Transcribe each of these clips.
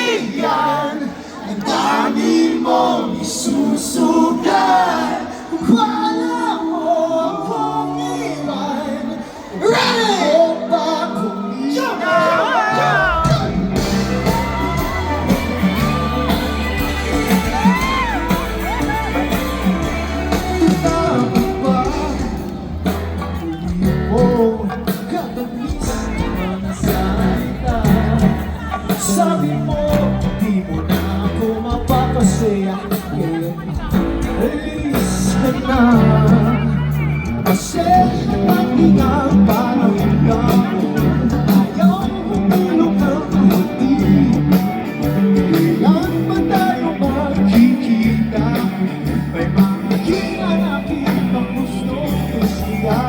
kaibigan ang dami mong isusugal. Kung wala mo akong iwan, ready ba kung sabi mo, di mo na ako mapapasaya. Ngayon, alis ka na. Kasi nagpahinga parang ikaw. Ayaw mo tulog ng hati. Kailan ba tayo magkikita? May mga hinanapin ang gusto ko siya.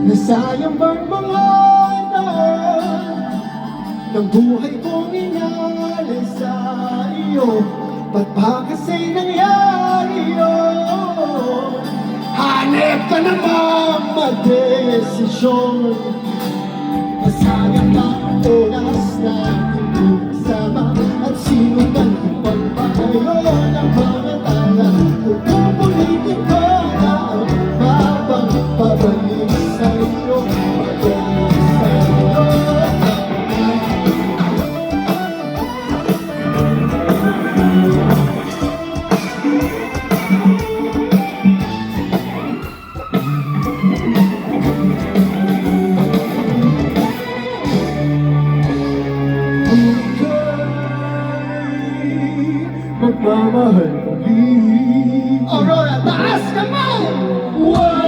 Nasayang bang mga daan ng buhay kong inalay sa iyo? Ba't ba kasi nangyari yun? Hanip ka naman magdesisyon. Nasayang ba ang oras na hindi kasama? At sino man ang pagpakayo ng mga tala? Kung pupulitin ko na ang mabang pabalik sa'yo, pabalik sa'yo. Magmamahal muli. Aurora, taas ka mo! Wow!